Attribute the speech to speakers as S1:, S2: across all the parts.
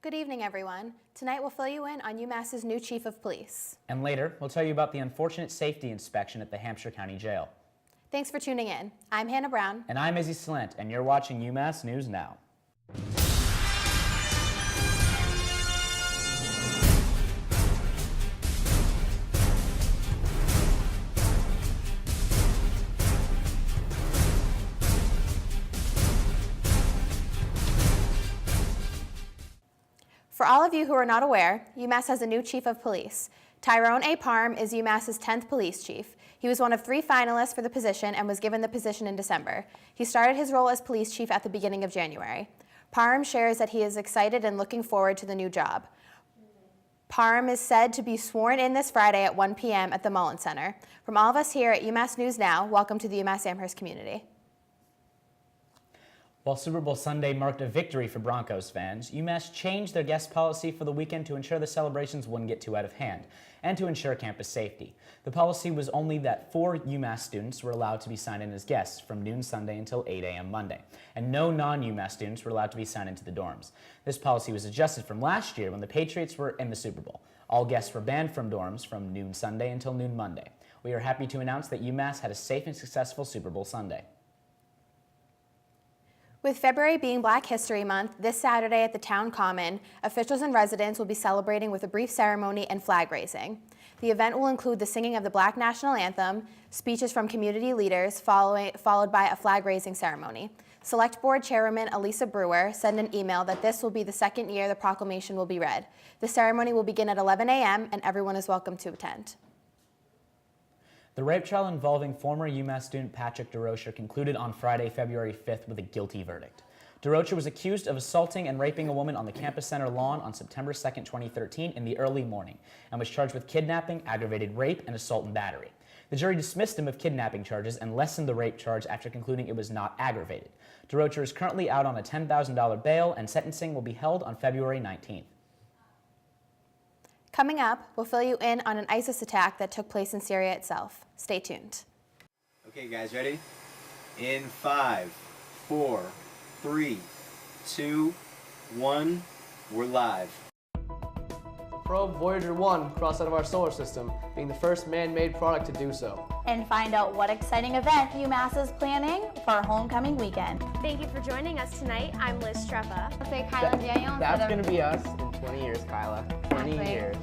S1: Good evening, everyone. Tonight we'll fill you in on UMass's new Chief of Police.
S2: And later, we'll tell you about the unfortunate safety inspection at the Hampshire County Jail.
S1: Thanks for tuning in. I'm Hannah Browne.
S2: And I'm Izzy Salant, and you're watching UMass News Now.
S1: For all of you who are not aware, UMass has a new Chief of Police. Tyrone A. Parham is UMass's 10th police chief. He was one of 3 finalists for the position and was given the position in December. He started his role as police chief at the beginning of January. Parham shares that he is excited and looking forward to the new job. Parham is said to be sworn in this Friday at 1 p.m. at the Umnn Center. From all of us here at UMass News Now, welcome to the UMass Amherst community.
S2: While Super Bowl Sunday marked a victory for Broncos fans, UMass changed their guest policy for the weekend to ensure the celebrations wouldn't get too out of hand and to ensure campus safety. The policy was only that 4 UMass students were allowed to be signed in as guests from noon Sunday until 8 a.m. Monday, and no non-UMass students were allowed to be signed into the dorms. This policy was adjusted from last year when the Patriots were in the Super Bowl. All guests were banned from dorms from noon Sunday until noon Monday. We are happy to announce that UMass had a safe and successful Super Bowl Sunday.
S1: With February being Black History Month, this Saturday at the Town Common, officials and residents will be celebrating with a brief ceremony and flag raising. The event will include the singing of the Black National Anthem, speeches from community leaders, followed by a flag raising ceremony. Select Board Chairwoman Elisa Brewer sent an email that this will be the second year the proclamation will be read. The ceremony will begin at 11 a.m. and everyone is welcome to attend.
S2: The rape trial involving former UMass student Patrick DeRocher concluded on Friday, February 5th with a guilty verdict. DeRocher was accused of assaulting and raping a woman on the campus center lawn on September 2nd, 2013 in the early morning and was charged with kidnapping, aggravated rape, and assault and battery. The jury dismissed him of kidnapping charges and lessened the rape charge after concluding it was not aggravated. DeRocher is currently out on a $10,000 bail and sentencing will be held on February 19th.
S1: Coming up, we'll fill you in on an ISIS attack that took place in Syria itself. Stay tuned.
S3: Okay, guys, ready? In 5, 4, 3, 2, 1, we're live.
S4: Probe Voyager 1 crossed out of our solar system, being the first man-made product to do so.
S5: And find out what exciting event UMass is planning for our homecoming weekend.
S6: Thank you for joining us tonight. I'm Liz Streppa.
S5: Say Kyla Daniel.
S4: That's going to be us in 20 years, Kyla. 20 years.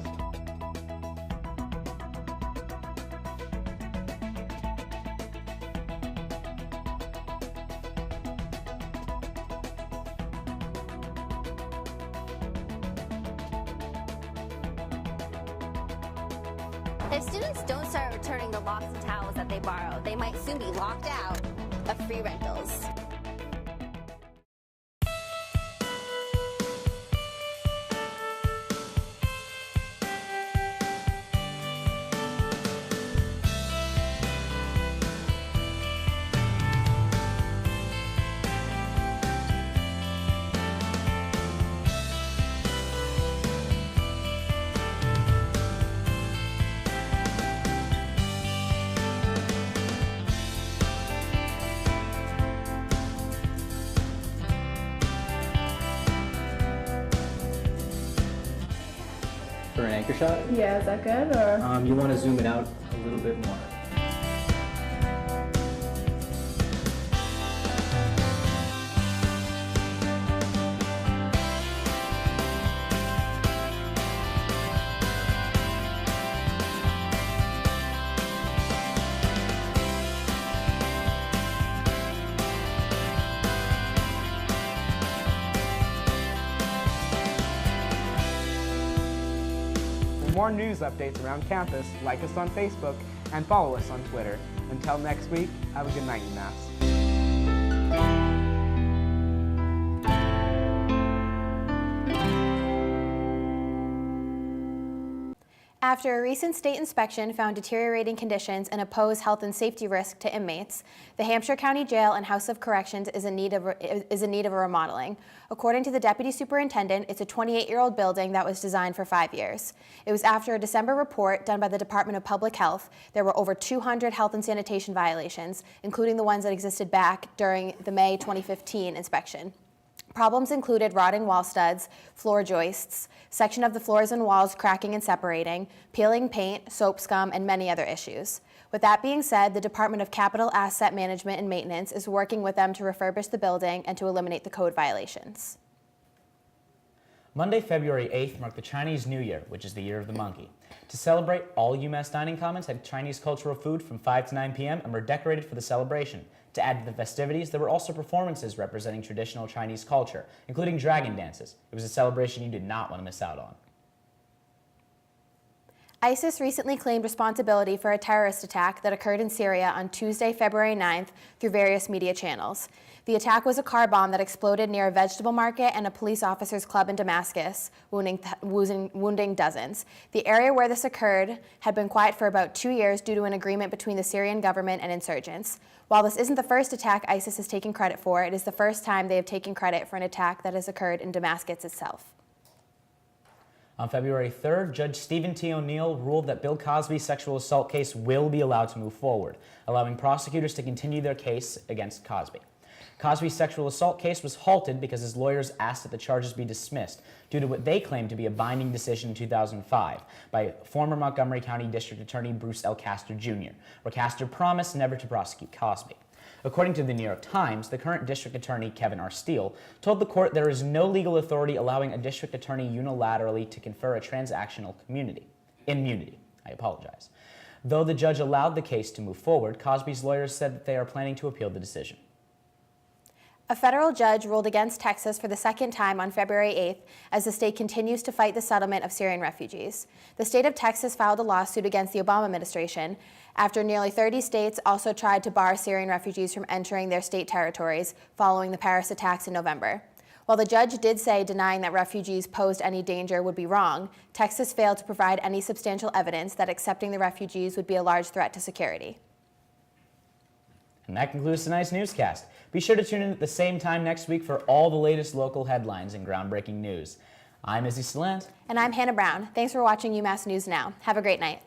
S7: If students don't start returning the locks and towels that they borrow, they might soon be locked out of free rentals.
S2: For an anchor shot,
S8: Yeah, is that good or?
S2: you want to zoom it out a little bit more.
S4: For more news updates around campus, like us on Facebook and follow us on Twitter. Until next week, have a good night, UMass.
S1: After a recent state inspection found deteriorating conditions and a posed health and safety risk to inmates, the Hampshire County Jail and House of Corrections is in need of a remodeling. According to the deputy superintendent, it's a 28-year-old building that was designed for 5 years. It was after a December report done by the Department of Public Health. There were over 200 health and sanitation violations, including the ones that existed back during the May 2015 inspection. Problems included rotting wall studs, floor joists, section of the floors and walls cracking and separating, peeling paint, soap scum, and many other issues. With that being said, the Department of Capital Asset Management and Maintenance is working with them to refurbish the building and to eliminate the code violations.
S2: Monday, February 8th marked the Chinese New Year, which is the year of the monkey. To celebrate, all UMass dining commons had Chinese cultural food from 5 to 9 p.m. and were decorated for the celebration. To add to the festivities, there were also performances representing traditional Chinese culture, including dragon dances. It was a celebration you did not want to miss out on.
S1: ISIS recently claimed responsibility for a terrorist attack that occurred in Syria on Tuesday, February 9th, through various media channels. The attack was a car bomb that exploded near a vegetable market and a police officers' club in Damascus, wounding dozens. The area where this occurred had been quiet for about 2 years due to an agreement between the Syrian government and insurgents. While this isn't the first attack ISIS is taking credit for, it is the first time they have taken credit for an attack that has occurred in Damascus itself.
S2: On February 3rd, Judge Stephen T. O'Neill ruled that Bill Cosby's sexual assault case will be allowed to move forward, allowing prosecutors to continue their case against Cosby. Cosby's sexual assault case was halted because his lawyers asked that the charges be dismissed due to what they claimed to be a binding decision in 2005 by former Montgomery County District Attorney Bruce L. Castor Jr., where Castor promised never to prosecute Cosby. According to the New York Times, the current district attorney, Kevin R. Steele, told the court there is no legal authority allowing a district attorney unilaterally to confer a transactional immunity. Though the judge allowed the case to move forward, Cosby's lawyers said that they are planning to appeal the decision.
S1: A federal judge ruled against Texas for the second time on February 8th as the state continues to fight the settlement of Syrian refugees. The state of Texas filed a lawsuit against the Obama administration after nearly 30 states also tried to bar Syrian refugees from entering their state territories following the Paris attacks in November. While the judge did say denying that refugees posed any danger would be wrong, Texas failed to provide any substantial evidence that accepting the refugees would be a large threat to security.
S2: And that concludes tonight's newscast. Be sure to tune in at the same time next week for all the latest local headlines and groundbreaking news. I'm Izzy Salant.
S1: And I'm Hannah Browne. Thanks for watching UMass News Now. Have a great night.